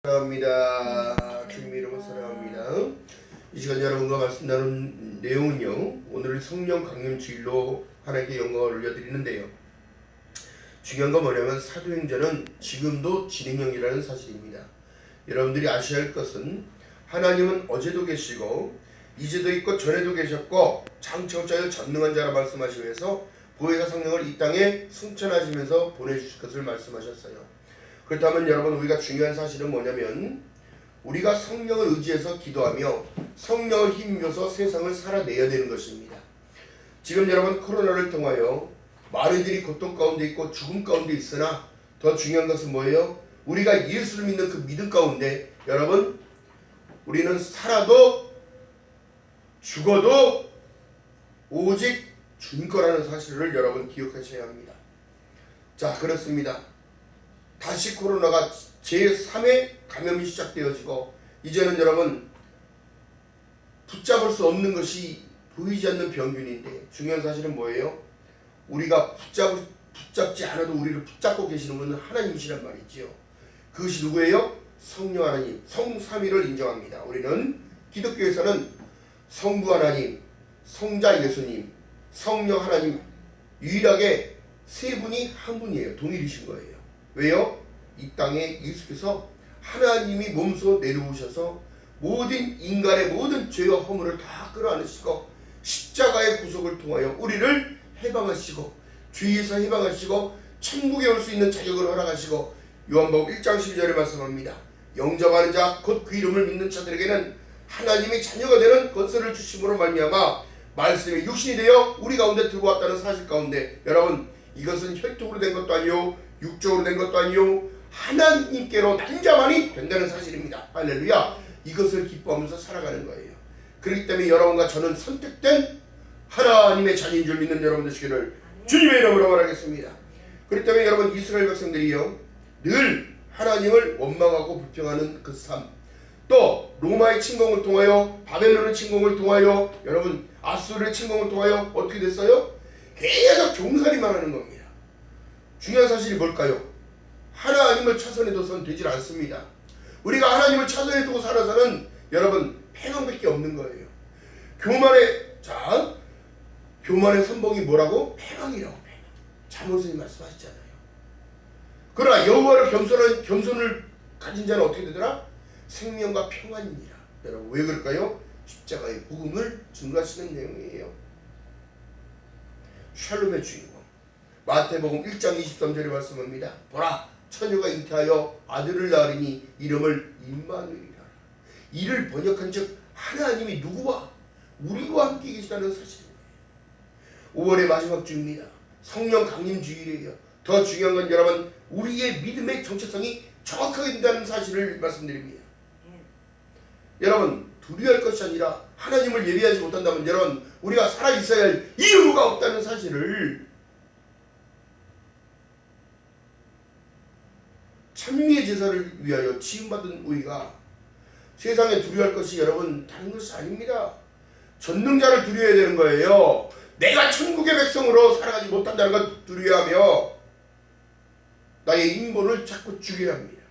사랑합니다. 주님의 이름으로 사랑합니다. 이 시간 여러분과 말씀 나눈 내용은요, 오늘 성령 강림 주일로 하나님께 영광을 올려드리는데요, 중요한 건 뭐냐면 사도행전은 지금도 진행형이라는 사실입니다. 여러분들이 아셔야 할 것은 하나님은 어제도 계시고 이제도 있고 전에도 계셨고 장차오차여 전능한 자라 말씀하시면서 보혜사 성령을 이 땅에 승천하시면서 보내주실 것을 말씀하셨어요. 그렇다면 여러분, 우리가 중요한 사실은 뭐냐면 우리가 성령을 의지해서 기도하며 성령을 힘입어서 세상을 살아내야 되는 것입니다. 지금 여러분, 코로나를 통하여 많은 이들이 고통 가운데 있고 죽음 가운데 있으나 더 중요한 것은 뭐예요? 우리가 예수를 믿는 그 믿음 가운데 여러분, 우리는 살아도 죽어도 오직 주님 거라는 사실을 여러분 기억하셔야 합니다. 자, 그렇습니다. 다시 코로나가 제3의 감염이 시작되어지고 이제는 여러분 붙잡을 수 없는 것이 보이지 않는 병균인데, 중요한 사실은 뭐예요? 우리가 붙잡지 않아도 우리를 붙잡고 계시는 분은 하나님이시란 말이지요. 그것이 누구예요? 성령 하나님, 성삼위를 인정합니다. 우리는 기독교에서는 성부 하나님, 성자 예수님, 성령 하나님 유일하게 세 분이 한 분이에요. 동일이신 거예요. 왜요? 이 땅에 예수께서 하나님이 몸소 내려오셔서 모든 인간의 모든 죄와 허물을 다 끌어안으시고 십자가의 구속을 통하여 우리를 해방하시고 죄에서 해방하시고 천국에 올 수 있는 자격을 허락하시고, 요한복음 1장 12절에 말씀합니다. 영접하는 자 곧 그 이름을 믿는 자들에게는 하나님의 자녀가 되는 권세를 주심으로 말미암아 말씀이 육신이 되어 우리 가운데 들고 왔다는 사실 가운데, 여러분, 이것은 혈통으로 된 것도 아니요 육적으로 된 것도 아니요 하나님께로 단자만이 된다는 사실입니다. 할렐루야. 이것을 기뻐하면서 살아가는 거예요. 그렇기 때문에 여러분과 저는 선택된 하나님의 자녀인 줄 믿는 여러분 되시기를 주님의 이름으로 말하겠습니다. 그렇기 때문에 여러분, 이스라엘 백성들이요 늘 하나님을 원망하고 불평하는 그 삶, 또 로마의 침공을 통하여, 바벨론의 침공을 통하여, 여러분 아수르의 침공을 통하여 어떻게 됐어요? 계속 종살이만 하는 겁니다. 중요한 사실이 뭘까요? 하나님을 차선에 둬서는 되질 않습니다. 우리가 하나님을 차선에 두고 살아서는 여러분 패망밖에 없는 거예요. 교만의 선봉이 뭐라고? 패망이라고. 패망. 잠언스님 말씀하셨잖아요. 그러나 여호와를 겸손을 가진 자는 어떻게 되더라? 생명과 평안이니라. 여러분, 왜 그럴까요? 십자가의 복음을 증거하시는 내용이에요. 샬롬의 주인공, 마태복음 1장 23절에 말씀합니다. 보라, 처녀가 잉태하여 아들을 낳으리니 이름을 임마누엘이라. 이를 번역한 즉 하나님이 누구와? 우리와 함께 계시다는 사실입니다. 5월의 마지막 주입니다. 성령 강림 주일이에요. 더 중요한 건 여러분, 우리의 믿음의 정체성이 정확하게 된다는 사실을 말씀드립니다. 여러분, 두려워할 것이 아니라 하나님을 예배하지 못한다면 여러분, 우리가 살아있어야 할 이유가 없다는 사실을, 찬미의 제사를 위하여 지음받은 우리가 세상에 두려워할 것이 여러분 다른 것이 아닙니다. 전능자를 두려워해야 되는 거예요. 내가 천국의 백성으로 살아가지 못한다는 걸 두려워하며 나의 인본을 자꾸 죽여야 합니다.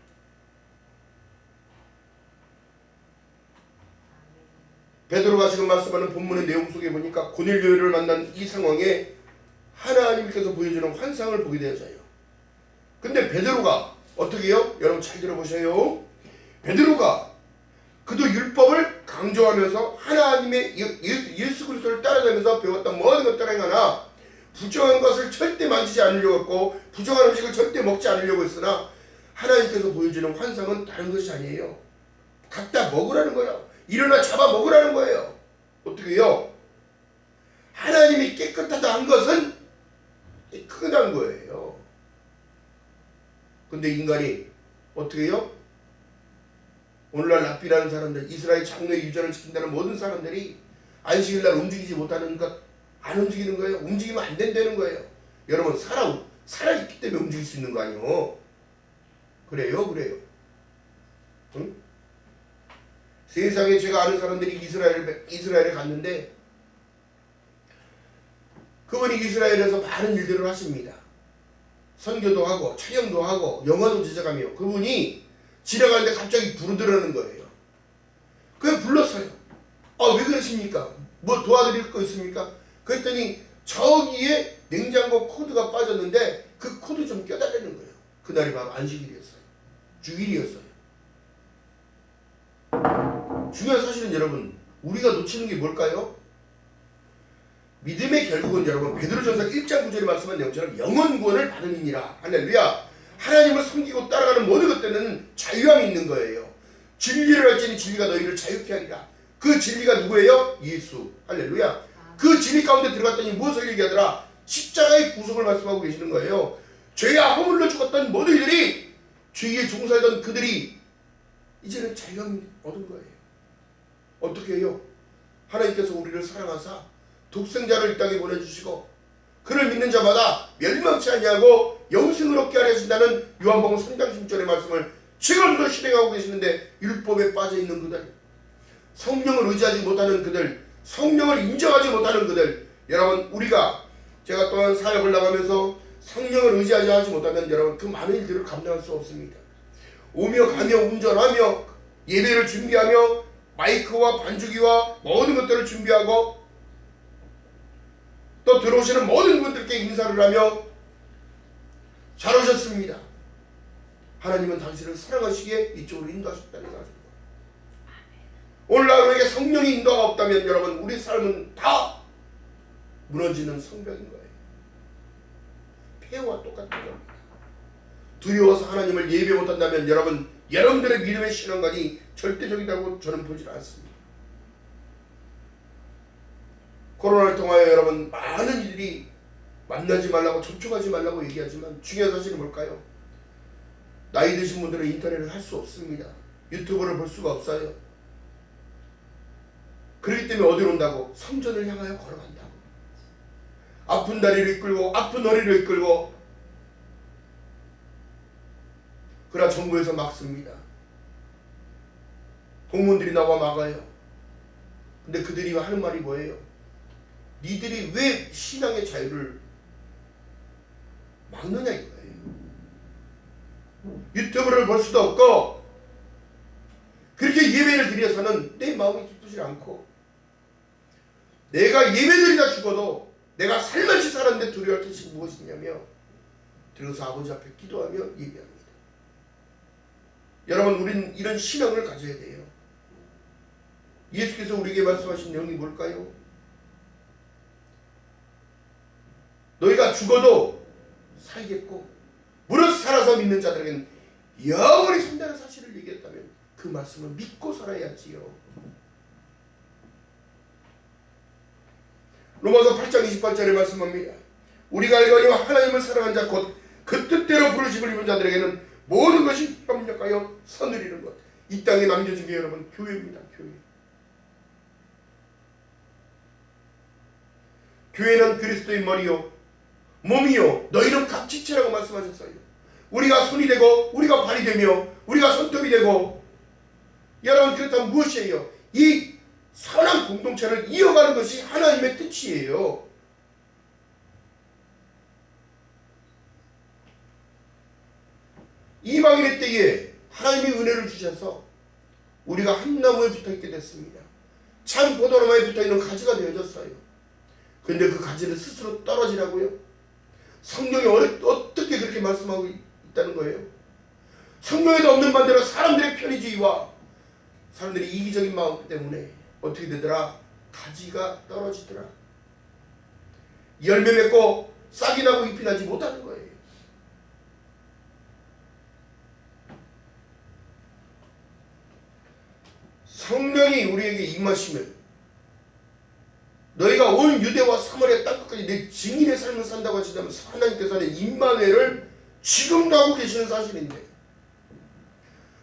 베드로가 지금 말씀하는 본문의 내용 속에 보니까 고넬료를 만난 이 상황에 하나님께서 보여주는 환상을 보게 되어져요. 근데 베드로가 어떻게 해요? 여러분 잘 들어보세요. 베드로가 그도 율법을 강조하면서 하나님의 예수 그리스도를 따라다니면서 배웠던 모든 것들을 행하나 부정한 것을 절대 만지지 않으려고 했고 부정한 음식을 절대 먹지 않으려고 했으나 하나님께서 보여주는 환상은 다른 것이 아니에요. 갖다 먹으라는 거예요. 일어나 잡아 먹으라는 거예요. 어떻게 해요? 하나님이 깨끗하다 한 것은 깨끗한 거예요. 근데 인간이 어떻게 해요? 오늘날 랍비라는 사람들, 이스라엘 장로의 유전을 지킨다는 모든 사람들이 안식일날 움직이지 못하는 것, 안 움직이는 거예요. 움직이면 안 된다는 거예요. 여러분, 살아있기 때문에 움직일 수 있는 거 아니에요? 그래요? 응? 세상에 제가 아는 사람들이 이스라엘에 갔는데 그분이 이스라엘에서 많은 일들을 하십니다. 선교도 하고 촬영도 하고 영화도 제작하며 그분이 지나가는데 갑자기 부르더라는 거예요. 그래 불렀어요. 왜 그러십니까? 뭐 도와드릴 거 있습니까? 그랬더니 저기에 냉장고 코드가 빠졌는데 그 코드 좀 껴달라는 거예요. 그날이 바로 안식일이었어요. 주일이었어요. 중요한 사실은 여러분, 우리가 놓치는 게 뭘까요? 믿음의 결국은 여러분, 베드로전서 1장 9절에 말씀한 내용처럼 영원 구원을 받음이니라. 할렐루야. 하나님을 섬기고 따라가는 모든 것들은 자유함이 있는 거예요. 진리를 알지니 진리가 너희를 자유케 하리라. 그 진리가 누구예요? 예수. 할렐루야. 그 진리 가운데 들어갔더니 무엇을 얘기하더라? 십자가의 구속을 말씀하고 계시는 거예요. 죄와 허물로 죽었던 모든 이들이, 죄에 종살던 그들이 이제는 자유함을 얻은 거예요. 어떻게 해요? 하나님께서 우리를 사랑하사 독생자를 이 땅에 보내주시고 그를 믿는 자마다 멸망치 아니하고 영생을 얻게 하려 하신다는 요한복음 3장 10절의 말씀을 지금도 실행하고 계시는데, 율법에 빠져있는 그들, 성령을 의지하지 못하는 그들, 성령을 인정하지 못하는 그들, 여러분, 우리가 제가 또한 사역을 나가면서 성령을 의지하지 못하면 여러분 그 많은 일들을 감당할 수 없습니다. 오며 가며 운전하며 예배를 준비하며 마이크와 반주기와 모든 것들을 준비하고 또 들어오시는 모든 분들께 인사를 하며 잘 오셨습니다. 하나님은 당신을 사랑하시기에 이쪽으로 인도하셨다는 거죠. 오늘 우리에게 성령의 인도가 없다면 여러분 우리 삶은 다 무너지는 성벽인 거예요. 폐허와 똑같은 겁니다. 두려워서 하나님을 예배 못한다면 여러분, 여러분들의 믿음의 신앙관이 절대적이라고 저는 보지 않습니다. 코로나를 통하여 여러분 많은 이들이 만나지 말라고, 접촉하지 말라고 얘기하지만 중요한 사실은 뭘까요? 나이 드신 분들은 인터넷을 할 수 없습니다. 유튜브를 볼 수가 없어요. 그렇기 때문에 어디로 온다고? 성전을 향하여 걸어간다고. 아픈 다리를 이끌고 아픈 허리를 이끌고. 그러나 정부에서 막습니다. 공무원들이 나와 막아요. 근데 그들이 하는 말이 뭐예요? 니들이 왜 신앙의 자유를 막느냐 이거예요. 유튜브를 볼 수도 없고 그렇게 예배를 드려서는 내 마음이 기쁘지 않고, 내가 예배드리다 죽어도 내가 살만치 살았는데 두려워할 것이 무엇이냐며 들어서 아버지 앞에 기도하며 예배합니다. 여러분, 우리는 이런 신앙을 가져야 돼요. 예수께서 우리에게 말씀하신 내용이 뭘까요? 너희가 죽어도 살겠고 무릇 살아서 믿는 자들에게는 영원히 산다는 사실을 얘기했다면 그 말씀을 믿고 살아야지요. 로마서 8장 28절에 말씀합니다. 우리가 알거니와 하나님을 사랑한 자 곧 그 뜻대로 부르심을 입은 자들에게는 모든 것이 협력하여 선을 이루는 것. 이 땅에 남겨진 게 여러분 교회입니다. 교회. 교회는 그리스도의 머리요 몸이요 너희는 각지체라고 말씀하셨어요. 우리가 손이 되고 우리가 발이 되며 우리가 손톱이 되고, 여러분 그렇다면 무엇이에요? 이 선한 공동체를 이어가는 것이 하나님의 뜻이에요. 이방인의 때에 하나님이 은혜를 주셔서 우리가 한 나무에 붙어있게 됐습니다. 참 포도나무에 붙어있는 가지가 되어졌어요. 근데 그 가지를 스스로 떨어지라고요? 성경이 어떻게 그렇게 말씀하고 있다는 거예요? 성경에도 없는 반대로 사람들의 편의주의와 사람들이 이기적인 마음 때문에 어떻게 되더라? 가지가 떨어지더라. 열매 맺고 싹이 나고 잎이 나지 못하는 거예요. 성령이 우리에게 임하시면 너희가 온 유대와 사마리아 땅끝까지 내 증인의 삶을 산다고 하시다면 하나님께서는 임마누엘을 지금도 하고 계시는 사실인데,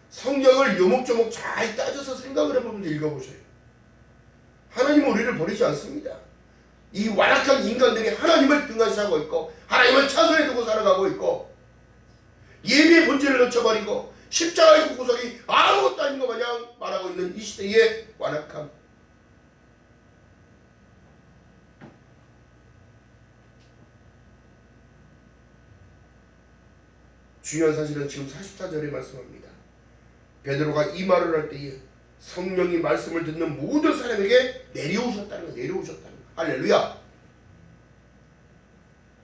성경을 요목조목 잘 따져서 생각을 해보면서 읽어보세요. 하나님은 우리를 버리지 않습니다. 이 완악한 인간들이 하나님을 등한시하고 있고 하나님을 차선에 두고 살아가고 있고 예배의 본질을 놓쳐버리고 십자가의 구속이 아무것도 아닌 것 마냥 말하고 있는 이 시대의 완악함. 중요한 사실은 지금 44절에 말씀합니다. 베드로가 이 말을 할 때에 성령이 말씀을 듣는 모든 사람에게 내려오셨다는 거, 내려오셨다는 거. 할렐루야.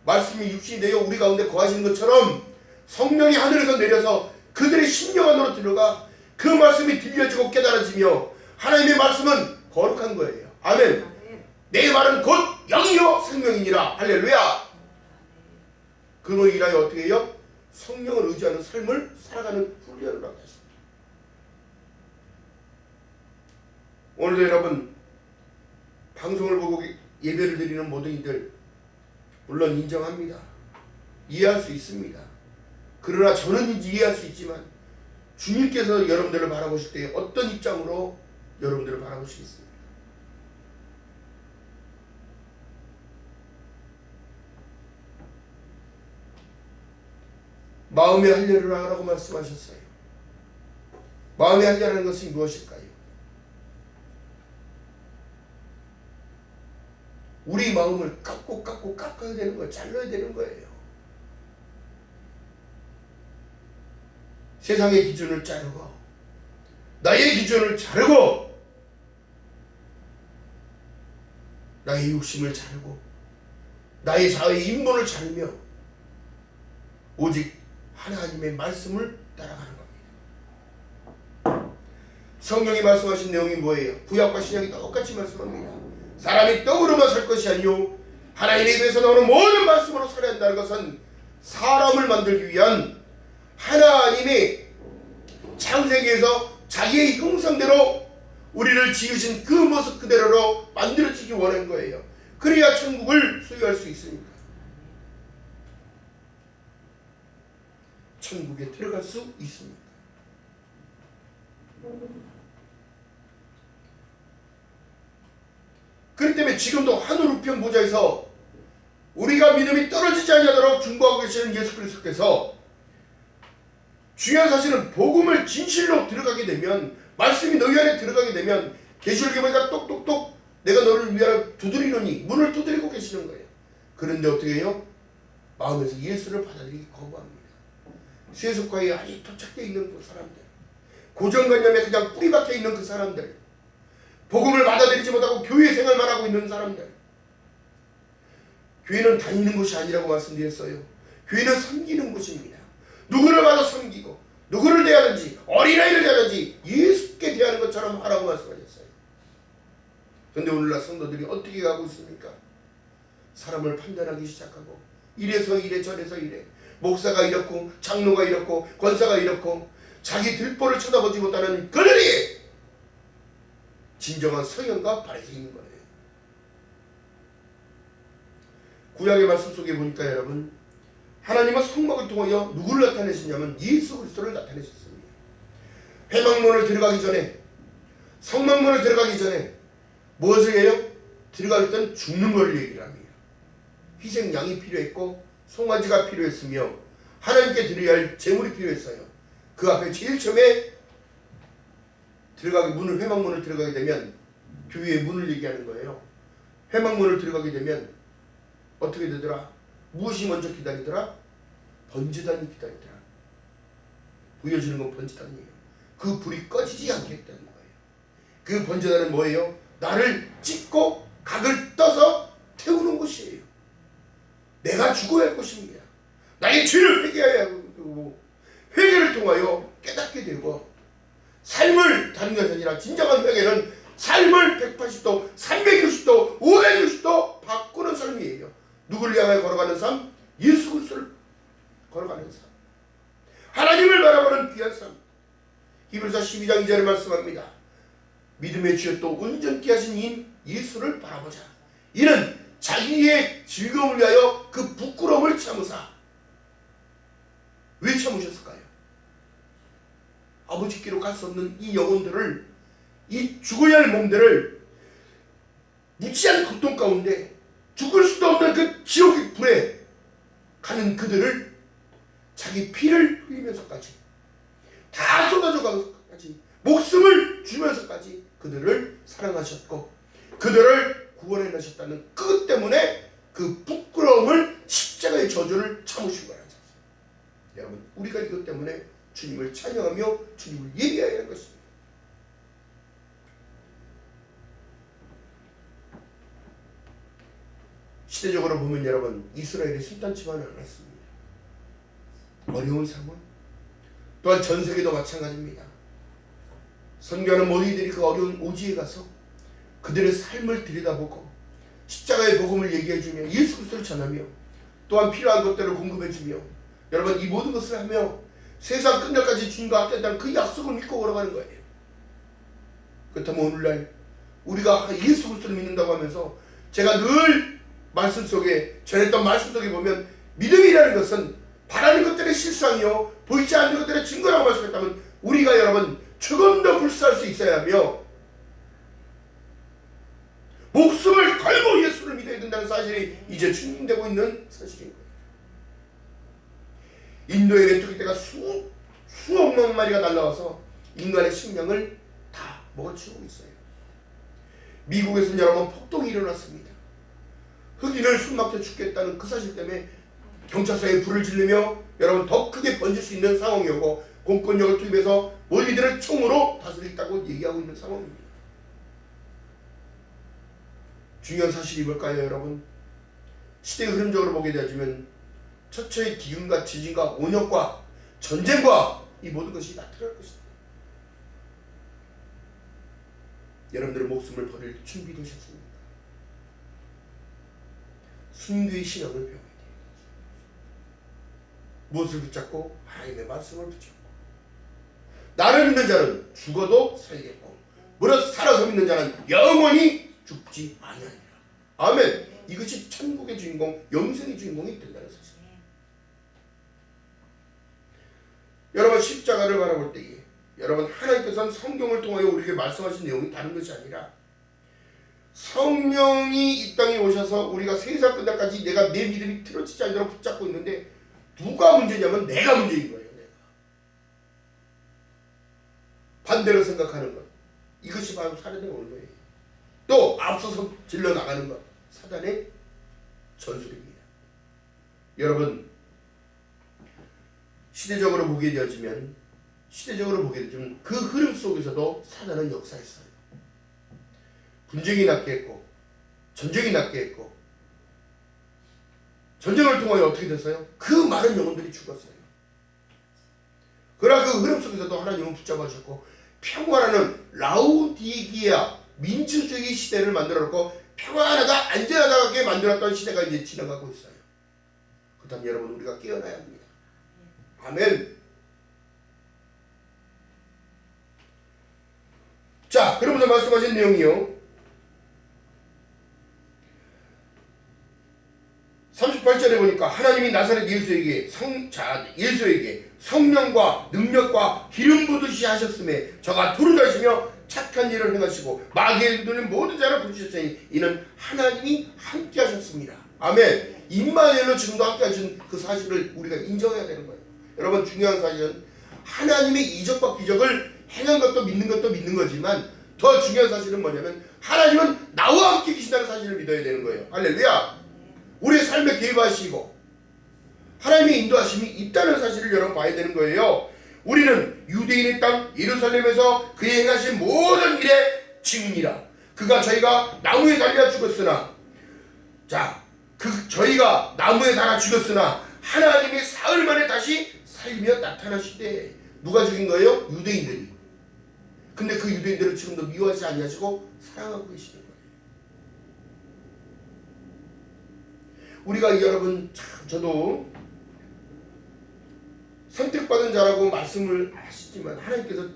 말씀이 육신이 되어 우리 가운데 거하시는 것처럼 성령이 하늘에서 내려서 그들의 심령 안으로 들어가 그 말씀이 들려지고 깨달아지며 하나님의 말씀은 거룩한 거예요. 아멘. 내 말은 곧 영이요 생명이니라. 할렐루야. 그로 인하여 어떻게 해요? 성령을 의지하는 삶을 살아가는 훈련을 하고 있습니다. 오늘도 여러분 방송을 보고 예배를 드리는 모든 이들 물론 인정합니다. 이해할 수 있습니다. 그러나 저는 이해할 수 있지만 주님께서 여러분들을 바라보실 때 어떤 입장으로 여러분들을 바라보시겠습니까? 마음의 할례를 하라고 말씀하셨어요. 마음의 할례라는 것이 무엇일까요? 우리 마음을 깎아야 되는 거예요. 잘라야 되는 거예요. 세상의 기준을 자르고 나의 기준을 자르고 나의 욕심을 자르고 나의 자아의 인본을 자르며 오직 하나님의 말씀을 따라가는 겁니다. 성령이 말씀하신 내용이 뭐예요? 구약과 신약이 똑같이 말씀합니다. 사람이 떡으로만 살 것이 아니요 하나님의 입에서 나오는 모든 말씀으로 살아야 한다는 것은 사람을 만들기 위한 하나님이 창세기에서 자기의 형상대로 우리를 지으신 그 모습 그대로로 만들어지기 원한 거예요. 그래야 천국을 소유할 수 있습니다. 천국에 들어갈 수 있습니다. 그렇기 때문에 지금도 하늘 우편 보좌에서 우리가 믿음이 떨어지지 아니하도록 중보하고 계시는 예수 그리스도께서 중요한 사실은 복음을 진실로 들어가게 되면 말씀이 너희 안에 들어가게 되면 계시록에 보니까 똑똑똑 내가 너를 위하여 두드리노니 문을 두드리고 계시는 거예요. 그런데 어떻게 해요? 마음에서 예수를 받아들이기 거부합니다. 세속화에 아예 토착되어 있는 그 사람들, 고정관념에 그냥 뿌리박혀 있는 그 사람들, 복음을 받아들이지 못하고 교회 생활만 하고 있는 사람들. 교회는 다니는 곳이 아니라고 말씀드렸어요. 교회는 섬기는 곳입니다. 누구를 봐도 섬기고 누구를 대하든지 어린아이를 대하든지 예수께 대하는 것처럼 하라고 말씀하셨어요. 그런데 오늘날 성도들이 어떻게 가고 있습니까? 사람을 판단하기 시작하고 이래서 이래 저래서 이래 목사가 이렇고 장로가 이렇고 권사가 이렇고 자기 들보를 쳐다보지 못하는 그들이 진정한 성령과 바르게 있는 거예요. 구약의 말씀 속에 보니까 여러분 하나님은 성막을 통하여 누구를 나타내시냐면 예수 그리스도를 나타내셨습니다. 회막문을 들어가기 전에 성막문을 들어가기 전에 무엇을 해요? 들어갈 때는 죽는 걸 얘기를 합니다. 희생양이 필요했고 송아지가 필요했으며 하나님께 드려야 할 제물이 필요했어요. 그 앞에 제일 처음에 문을 회막문을 들어가게 되면 교회의 문을 얘기하는 거예요. 회막문을 들어가게 되면 어떻게 되더라? 무엇이 먼저 기다리더라? 번제단이 기다리더라. 보여주는 건 번제단이에요. 그 불이 꺼지지 않겠다는 거예요. 그 번제단은 뭐예요? 나를 찢고 각을 떠서 태우는 것이에요. 내가 죽어야 할 것입니다. 나의 죄를 회개해야 하고 회개를 통하여 깨닫게 되고 삶을 다른 것이 아니라 진정한 회개는 삶을 180도, 360도, 560도 바꾸는 삶이에요. 누구를 향해 걸어가는 삶? 예수 그리스도를 걸어가는 삶. 하나님을 바라보는 귀한 삶. 히브리서 12장 2절에 말씀합니다. 믿음의 주여 또 온전케 하신 이인 예수를 바라보자. 이는 자기의 즐거움을 위하여 그 부끄러움을 참으사. 왜 참으셨을까요? 아버지께로 갈 수 없는 이 영혼들을, 이 죽어야 할 몸들을 무지한 고통 가운데 죽을 수도 없는 그 지옥의 불에 가는 그들을 자기 피를 흘리면서까지 다 쏟아져 가면서까지 목숨을 주면서까지 그들을 사랑하셨고 그들을 구원해 내셨다는 그것 때문에 그 부끄러움을 십자가의 저주를 참으신 거라는 사실. 여러분 우리가 이것 때문에 주님을 찬양하며 주님을 예배해야 시대적으로 보면 여러분 이스라엘이 순탄치만은 않았습니다. 어려운 상황, 또한 전 세계도 마찬가지입니다. 선교하는 모든 이들이 그 어려운 오지에 가서 그들의 삶을 들여다보고 십자가의 복음을 얘기해주며 예수 그리스도를 전하며 또한 필요한 것들을 공급해주며 여러분 이 모든 것을 하며 세상 끝날까지 주님과 함께 한다는 그 약속을 믿고 걸어가는 거예요. 그렇다면 오늘날 우리가 예수 그리스도를 믿는다고 하면서 제가 늘 말씀 속에 전했던 말씀 속에 보면 믿음이라는 것은 바라는 것들의 실상이요 보이지 않는 것들의 증거라고 말씀했다면 우리가 여러분 조금 더 불사할 수 있어야 하며 목숨을 걸고 예수를 믿어야 된다는 사실이 이제 증명되고 있는 사실인 거예요. 인도의 메뚜기떼가 수억만 마리가 날라와서 인간의 식량을 다 먹어치우고 있어요. 미국에서는 여러분 폭동이 일어났습니다. 흑인을 숨막혀 죽겠다는 그 사실 때문에 경찰서에 불을 지르며 여러분 더 크게 번질 수 있는 상황이었고 공권력을 투입해서 모이들을 총으로 다스리겠다고 얘기하고 있는 상황입니다. 중요한 사실이 뭘까요, 여러분? 시대의 흐름적으로 보게 되어지면 처처의 기근과 지진과 온역과 전쟁과 이 모든 것이 나타날 것입니다. 여러분들의 목숨을 버릴 준비도 하셨습니다. 순교의 신앙을 배워야 돼요. 무엇을 붙잡고? 하나님의 말씀을 붙잡고 나를 믿는 자는 죽어도 살겠고 무릇 살아서 믿는 자는 영원히 죽지 아니하리라. 아멘. 이것이 천국의 주인공, 영생의 주인공이 된다는 사실. 여러분 십자가를 바라볼 때에 여러분 하나님께서는 성경을 통하여 우리에게 말씀하신 내용이 다른 것이 아니라 성령이 이 땅에 오셔서 우리가 세상 끝날까지 내가 내 믿음이 틀어지지 않도록 붙잡고 있는데 누가 문제냐면 내가 문제인 거예요. 내가. 반대로 생각하는 것. 이것이 바로 사단의 원로예요. 또 앞서서 질러 나가는 것. 사단의 전술입니다. 여러분 시대적으로 보게 되어지면 그 흐름 속에서도 사단은 역사했어요. 분쟁이 났게 했고 전쟁이 났게 했고 전쟁을 통하여 어떻게 됐어요? 그 많은 영혼들이 죽었어요. 그러나 그 흐름 속에서도 하나님은 붙잡아주셨고 평화라는 라우디기아 민주주의 시대를 만들어놓고 평안하다 안전하게 만들었던 시대가 이제 지나가고 있어요. 그렇다면 여러분 우리가 깨어나야 합니다. 아멘. 자, 그러면서 말씀하신 내용이요. 38절에 보니까 하나님이 나사렛 예수에게 성령과 능력과 기름 부으시 하셨음에 저가 두루다시며 착한 일을 행하시고 마귀의 눈을 모든 자를 부르셨으니 이는 하나님이 함께 하셨습니다. 아멘. 임마누엘로 지금도 함께 하신 그 사실을 우리가 인정해야 되는 거예요. 여러분 중요한 사실은 하나님의 이적과 기적을 행한 것도 믿는 거지만 더 중요한 사실은 뭐냐면 하나님은 나와 함께 계신다는 사실을 믿어야 되는 거예요. 할렐루야. 우리의 삶에 개입하시고 하나님의 인도하심이 있다는 사실을 여러분 봐야 되는 거예요. 우리는 유대인의 땅 예루살렘에서 그의 행하신 모든 일의 증인이라. 그가 저희가 나무에 달려 죽었으나 저희가 나무에 달아 죽였으나 하나님이 사흘 만에 다시 살리며 나타나시되 누가 죽인 거예요? 유대인들이. 근데 그 유대인들을 지금도 미워하지 아니하시고 사랑하고 계시는 거예요. 우리가 여러분 저도 선택받은 자라고 말씀을 하시지만 하나님께서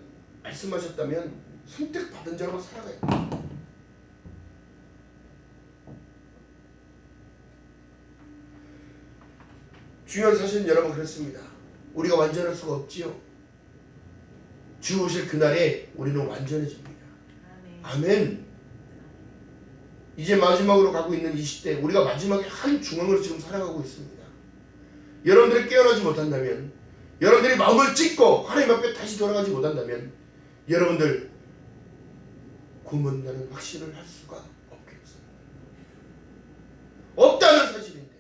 말씀하셨다면 선택받은 자라고 살아가야 돼요. 중요한 사실은 여러분 그렇습니다. 우리가 완전할 수가 없지요. 주 오실 그날에 우리는 완전해집니다. 아멘. 이제 마지막으로 가고 있는 이 시대 우리가 마지막에 한 중앙으로 지금 살아가고 있습니다. 여러분들이 깨어나지 못한다면 여러분들이 마음을 찢고 하나님 앞에 다시 돌아가지 못한다면 여러분들 구원받는다는 확신을 할 수가 없겠어요. 없다는 사실인데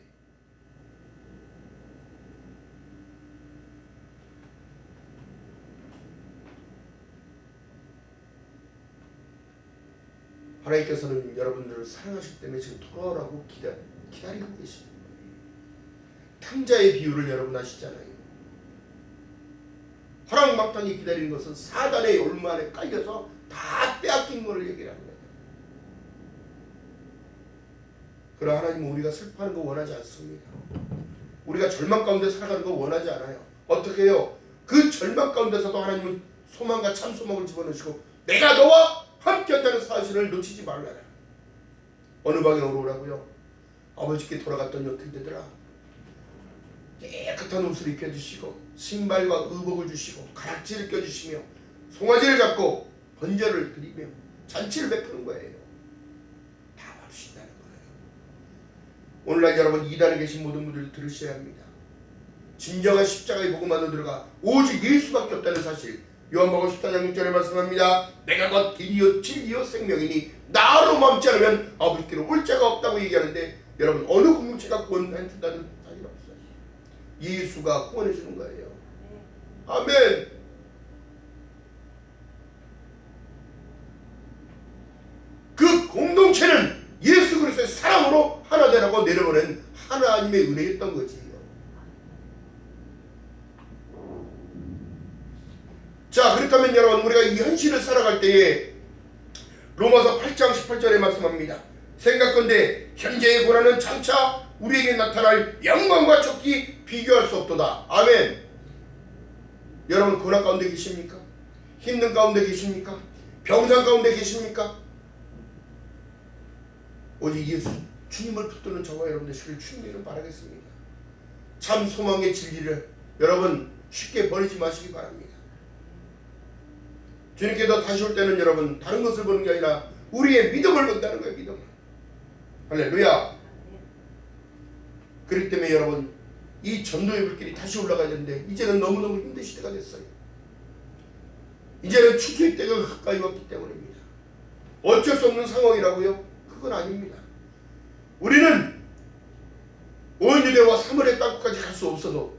하나님께서는 여러분들을 사랑하시기 때문에 지금 돌아오라고 기다리고 계십니다. 탕자의 비유를 여러분 아시잖아요. 허랑방탕히 기다리는 것은 사단의 열만에 깔려서 다 빼앗긴 것을 얘기하는 거예요. 그러나 하나님은 우리가 슬퍼하는 거 원하지 않습니다. 우리가 절망 가운데 살아가는 거 원하지 않아요. 어떻게 해요? 그 절망 가운데서도 하나님은 소망과 참 소망을 집어넣으시고 내가 너와 함께 한다는 사실을 놓치지 말라라. 어느 방향으로 오라고요? 아버지께 돌아갔더니 어떻게 되더라? 깨끗한 옷을 입혀주시고 신발과 의복을 주시고 가락지를 껴주시며 송아지를 잡고 번제를 드리며 잔치를 베푸는 거예요. 다 맙신다는 거예요. 오늘날 여러분 이단에 계신 모든 분들 들으셔야 합니다. 진정한 십자가의 복음 안으로 들어가 오직 예수밖에 없다는 사실. 요한복음 14장 6절에 말씀합니다. 내가 곧 길이요 진리요 생명이니 나로 멈지 않으면 아버지께로 올 자가 없다고 얘기하는데 여러분 어느 공동체가 구원한다는 사실 없어요. 예수가 구원해 주는 거예요. 아멘. 그 공동체는 예수 그리스도의 사랑으로 하나 되라고 내려보낸 하나님의 은혜였던 거지. 자, 그렇다면 여러분 우리가 이 현실을 살아갈 때에 로마서 8장 18절에 말씀합니다. 생각건대 현재의 고난은 장차 우리에게 나타날 영광과 척기 비교할 수 없도다. 아멘. 여러분 고난 가운데 계십니까? 힘든 가운데 계십니까? 병상 가운데 계십니까? 오직 예수 주님을 붙드는 저와 여러분 되시길 주님으로 바라겠습니다. 참 소망의 진리를 여러분 쉽게 버리지 마시기 바랍니다. 주님께서 다시 올 때는 여러분 다른 것을 보는 게 아니라 우리의 믿음을 본다는 거예요. 믿음을. 할렐루야. 그렇기 때문에 여러분 이 전도의 불길이 다시 올라가야 되는데 이제는 너무너무 힘든 시대가 됐어요. 이제는 추수의 때가 가까이 왔기 때문입니다. 어쩔 수 없는 상황이라고요? 그건 아닙니다. 우리는 온 유대와 사마리아 땅끝까지 갈 수 없어도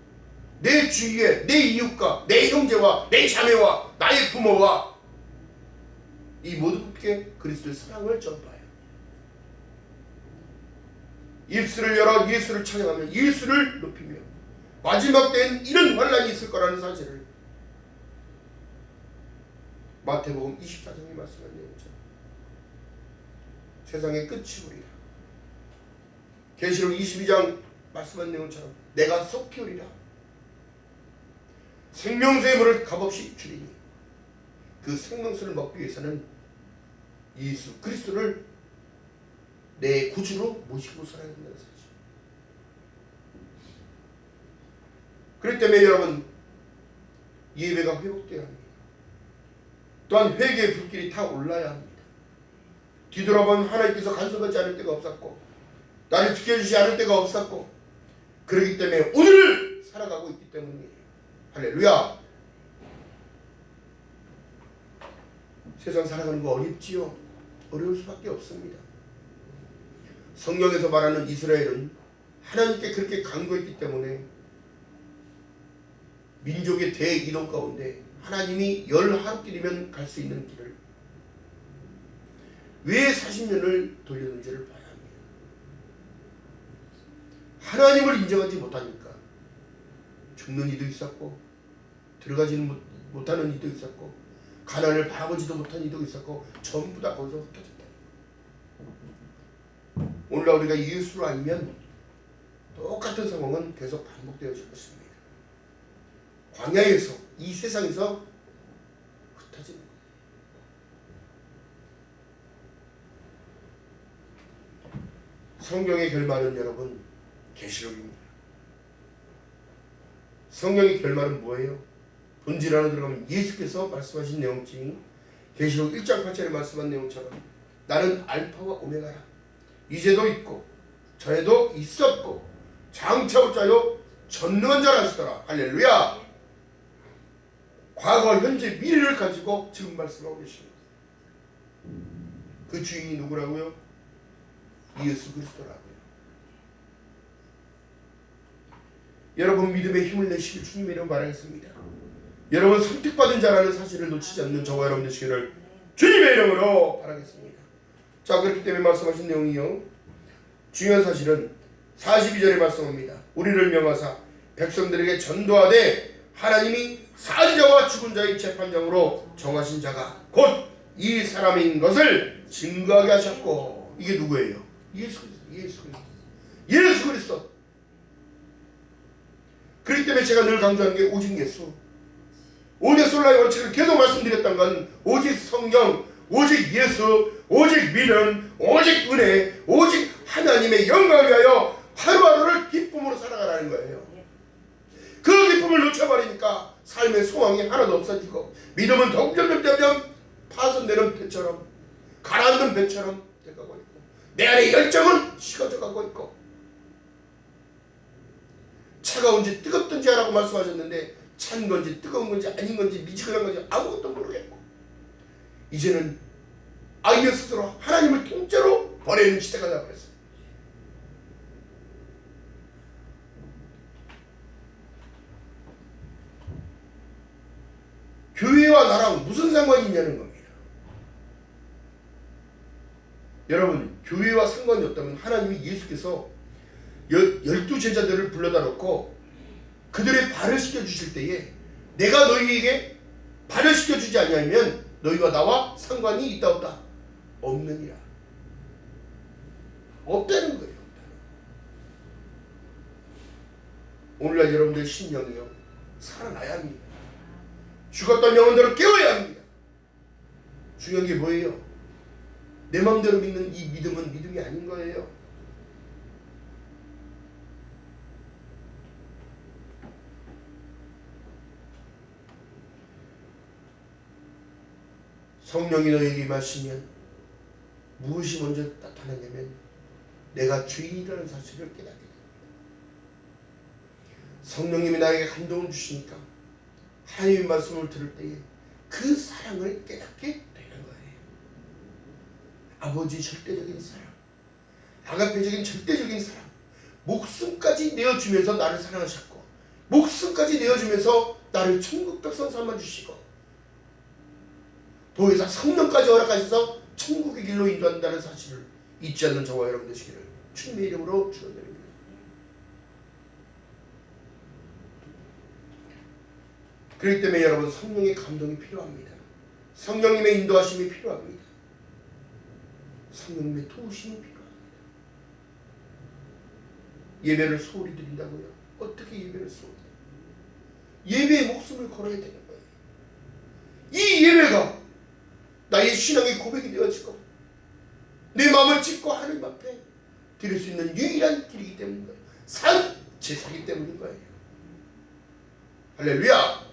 내 주위에 내 이웃과 내 형제와 내 자매와 나의 부모와 이 모든 분께 그리스도의 사랑을 전파해요. 입술을 열어 예수를 찬양하며 예수를 높이며 마지막 때엔 이런 환난이 있을 거라는 사실을 마태복음 24장에 말씀한 내용처럼 세상의 끝이 오리라. 계시록 22장 말씀한 내용처럼 내가 속히 오리라. 생명수의 물을 값없이 주리니 그 생명수를 먹기 위해서는 예수 그리스도를 내 구주로 모시고 살아야 된다는 사실. 그렇기 때문에 여러분 예배가 회복되어야 합니다. 또한 회개의 불길이 다 올라야 합니다. 뒤돌아보면 하나님께서 간섭하지 않을 때가 없었고 나를 지켜주지 않을 때가 없었고 그렇기 때문에 오늘을 살아가고 있기 때문이에요. 할렐루야. 세상 살아가는 거 어렵지요? 어려울 수밖에 없습니다. 성경에서 말하는 이스라엘은 하나님께 그렇게 간구했기 때문에 민족의 대이동 가운데 하나님이 10하루길이면 갈 수 있는 길을 왜 40년을 돌렸는지를 봐야 합니다. 하나님을 인정하지 못하니까 죽는 이도 있었고 들어가지는 못하는 이도 있었고 가난을 바라보지도 못한 이도 있었고 전부 다 거기서 흩어졌다. 오늘날 우리가 예수를 알면 똑같은 상황은 계속 반복되어질 것입니다. 광야에서 이 세상에서 흩어지는 거예요. 성경의 결말은 여러분 계시록입니다. 성경의 결말은 뭐예요? 본질 안으로 들어가면 예수께서 말씀하신 내용이 계시록 1장 8절에 말씀한 내용처럼 나는 알파와 오메가라. 이제도 있고 전에도 있었고 장차 올 자요 전능한 자라 하시더라. 할렐루야. 과거, 현재, 미래를 가지고 지금 말씀하고 계십니다. 그 주인이 누구라고요? 예수 그리스도라고요. 여러분 믿음의 힘을 내시길 주님의 이름 바라겠습니다. 여러분 선택받은 자라는 사실을 놓치지 않는 저와 여러분 되시기를 주님의 이름으로 바라겠습니다. 자, 그렇기 때문에 말씀하신 내용이요, 중요한 사실은 42절에 말씀합니다. 우리를 명하사 백성들에게 전도하되 하나님이 산 자와 죽은 자의 재판장으로 정하신 자가 곧 이 사람인 것을 증거하게 하셨고. 이게 누구예요? 예수 그리스도. 그렇기 때문에 제가 늘 강조하는 게 오직 예수, 오직 솔라의 원칙을 계속 말씀드렸던 건 오직 성령, 오직 예수, 오직 믿음, 오직 은혜, 오직 하나님의 영광을 위하여 하루하루를 기쁨으로 살아가라는 거예요. 그 기쁨을 놓쳐버리니까 삶의 소망이 하나도 없어지고 믿음은 점점 파손되는 배처럼, 가라앉는 배처럼 돼가고 있고, 내 안의 열정은 식어져 가고 있고, 차가운지 뜨겁든지 하라고 말씀하셨는데 찬 건지 뜨거운 건지 아닌 건지 미지근한 건지 아무것도 모르겠고, 이제는 아이의 스스로 하나님을 통째로 버리는 시대가 되어버렸어요. 교회와 나랑 무슨 상관이 있냐는 겁니다. 여러분, 교회와 상관이 없다면 하나님이 예수께서 12제자들을 불러다 놓고 그들의 발을 씻겨주실 때에 내가 너희에게 발을 씻겨주지 않냐면 너희와 나와 상관이 있다 없다? 없느니라. 없다는 거예요. 오늘날 여러분들의 심령이요, 살아나야 합니다. 죽었던 영혼들을 깨워야 합니다. 중요한 게 뭐예요? 내 마음대로 믿는 이 믿음은 믿음이 아닌 거예요. 성령이 너에게 임하시면 무엇이 먼저 나타나냐면 내가 주인이라는 사실을 깨닫게 됩니다. 성령님이 나에게 감동을 주시니까 하나님의 말씀을 들을 때에 그 사랑을 깨닫게 되는 거예요. 아버지의 절대적인 사랑, 아가페적인 절대적인 사랑, 목숨까지 내어주면서 나를 사랑하셨고, 목숨까지 내어주면서 나를 천국 백성 삼아주시고, 도에서 성령까지 허락하셔서 천국의 길로 인도한다는 사실을 잊지 않는 저와 여러분 되시기를 주님의 이름으로 축원드립니다. 그렇기 때문에 여러분, 성령의 감동이 필요합니다. 성령님의 인도하심이 필요합니다. 성령님의 도우심이 필요합니다. 예배를 소홀히 드린다고요? 어떻게 예배를 소홀히 드려요? 예배에 목숨을 걸어야 되는 거예요. 이 예배가 나의 신앙의 고백이 되어지고 내 마음을 찢고 하나님 앞에 드릴 수 있는 유일한 길이기 때문인 거예요. 산 제사기 때문인 거예요. 할렐루야.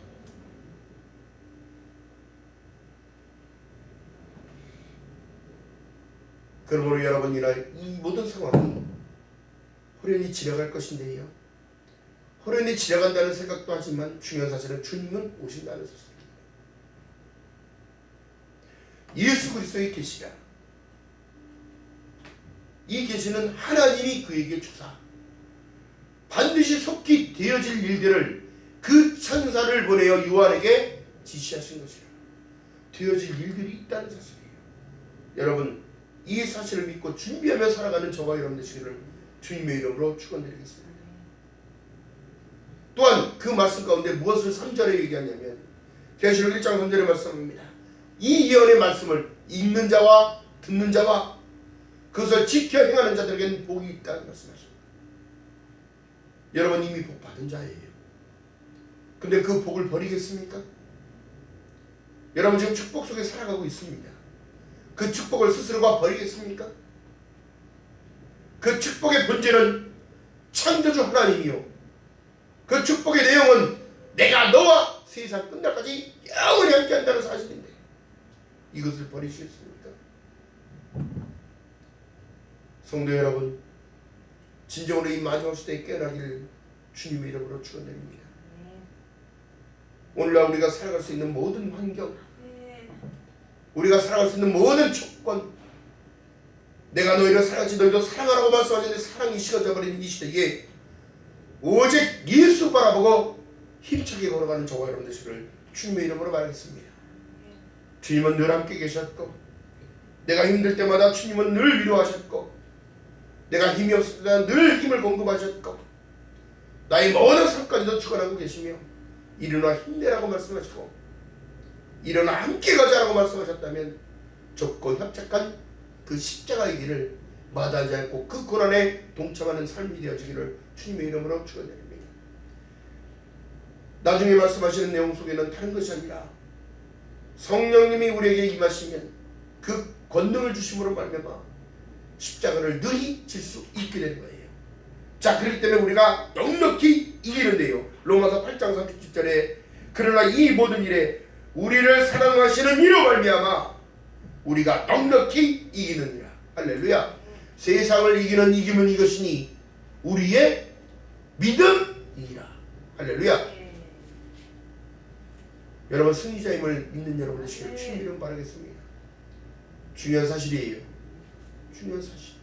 그러므로 여러분, 이 모든 상황이 호련히 지나갈 것인데요, 호련히 지나간다는 생각도 하지만 중요한 사실은 주님은 오신다는 사실입니다. 예수 그리스도의 계시라, 이 계시는 하나님이 그에게 주사 반드시 속히 되어질 일들을 그 천사를 보내어 요한에게 지시하신 것이라. 되어질 일들이 있다는 사실이에요. 여러분, 이 사실을 믿고 준비하며 살아가는 저와 여러분 되시기를 주님의 이름으로 축원드리겠습니다. 또한 그 말씀 가운데 무엇을 3절에 얘기하냐면 계시록 1장 3절에 말씀합니다. 이 예언의 말씀을 읽는 자와 듣는 자와 그것을 지켜 행하는 자들에게는 복이 있다는 말씀하십니다. 여러분, 이미 복 받은 자예요. 근데 그 복을 버리겠습니까? 여러분, 지금 축복 속에 살아가고 있습니다. 그 축복을 스스로가 버리겠습니까? 그 축복의 본질은 창조주 하나님이요, 그 축복의 내용은 내가 너와 세상 끝날까지 영원히 함께한다는 사실인데 이것을 버리시겠습니까? 성도 여러분, 진정으로 이 마지막 시대에 깨어나기를 주님의 이름으로 축원드립니다. 오늘날 우리가 살아갈 수 있는 모든 환경, 우리가 살아갈 수 있는 모든 조건, 내가 너희를 사랑하지 너희도 사랑하라고 말씀하셨는데 사랑이 식어져 버리는 이 시대에 오직 예수 바라보고 힘차게 걸어가는 저와 여러분 되시기를 주님의 이름으로 말하겠습니다. 주님은 늘 함께 계셨고 내가 힘들 때마다 주님은 늘 위로하셨고, 내가 힘이 없을 때 늘 힘을 공급하셨고, 나의 모든 삶까지도 주관하고 계시며, 일어나 힘내라고 말씀하시고, 일어나 함께 가자라고 말씀하셨다면 좁고 협착한 그 십자가의 길을 마다하지 않고 그 고난에 동참하는 삶이 되어지기를 주님의 이름으로 축원드립니다. 나중에 말씀하시는 내용 속에는 다른 것이 아니라 성령님이 우리에게 임하시면 그 권능을 주심으로 말미암아 십자가를 능히 질 수 있게 되는 거예요. 자, 그렇기 때문에 우리가 넉넉히 이기는데요. 로마서 8장 37절에 그러나 이 모든 일에 우리를 사랑하시는 이로 말미암아 우리가 넉넉히 이기느니라. 할렐루야. 세상을 이기는 이김은 이것이니 우리의 믿음이니라. 할렐루야. 여러분, 승리자임을 믿는 여러분 되시기를 주님 이름 바라겠습니다. 중요한 사실이에요. 중요한 사실.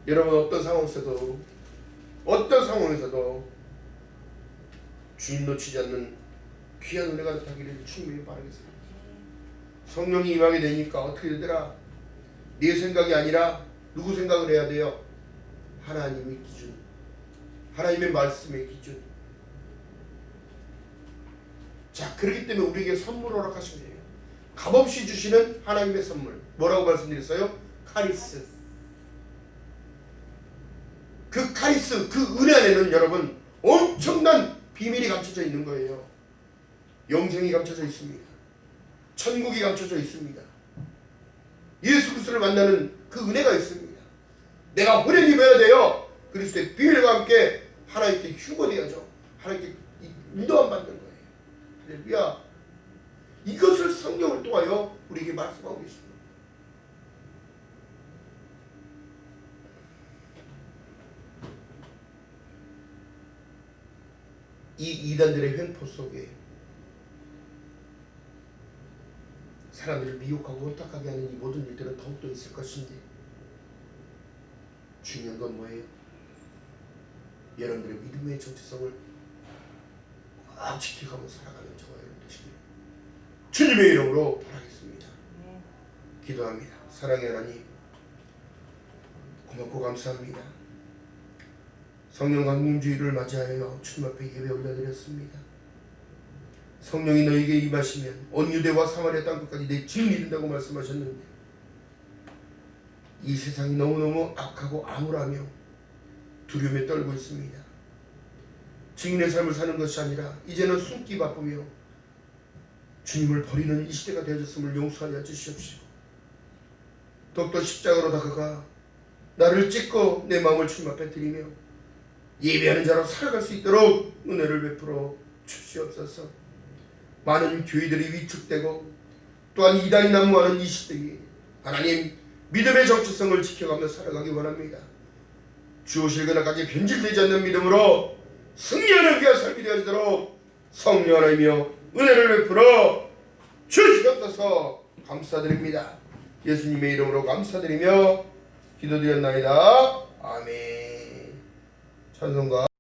여러분, 어떤 상황에서도 주님 놓치지 않는 귀한 은혜가 나타나기를 주님이 바라겠습니다. 성령이 임하게 되니까 어떻게 되더라? 네 생각이 아니라 누구 생각을 해야 돼요? 하나님의 기준, 하나님의 말씀의 기준. 자, 그렇기 때문에 우리에게 선물 허락하신 거예요. 값없이 주시는 하나님의 선물. 뭐라고 말씀드렸어요? 카리스. 그 카리스, 그 은혜 안에는 여러분 엄청난 비밀이 감춰져 있는 거예요. 영생이 감춰져 있습니다. 천국이 감춰져 있습니다. 예수 그리스도를 만나는 그 은혜가 있습니다. 내가 호련히 배워야 돼요. 그리스도의 비밀과 함께 하나님께 휴거되어져 하나님께 인도함 받는 거예요. 할렐루야. 이것을 성경을 통하여 우리에게 말씀하고 계십니다. 이 이단들의 횡포 속에 사람들을 미혹하고 혼탁하게 하는 이 모든 일들은 더욱더 있을 것인데, 중요한 건 뭐예요? 여러분들의 믿음의 정체성을 꽉 지켜가며 살아가는 저와 여러분 되시길 주님의 이름으로 바라겠습니다. 기도합니다. 사랑의 하나님, 고맙고 감사합니다. 성령 강림주의를 맞이하여 주님 앞에 예배 올려드렸습니다. 성령이 너에게 임하시면 온 유대와 사마리아 땅끝까지 내 증인이 된다고 말씀하셨는데, 이 세상이 너무너무 악하고 암울하며 두려움에 떨고 있습니다. 증인의 삶을 사는 것이 아니라 이제는 숨기 바쁘며 주님을 버리는 이 시대가 되어졌음을 용서하여 주시옵시고, 더욱더 십자가로 다가가 나를 찢고 내 마음을 주님 앞에 드리며 예배하는 자로 살아갈 수 있도록 은혜를 베풀어 주시옵소서. 많은 교회들이 위축되고 또한 이단이 난무하는 이 시대에 하나님 믿음의 정체성을 지켜가며 살아가기 원합니다. 주 오실 그날까지 변질되지 않는 믿음으로 승리하는 귀한 삶이 되어지도록 성령 하나님이여 은혜를 베풀어 주시옵소서. 감사드립니다. 예수님의 이름으로 감사드리며 기도드렸나이다. 아멘. 찬송가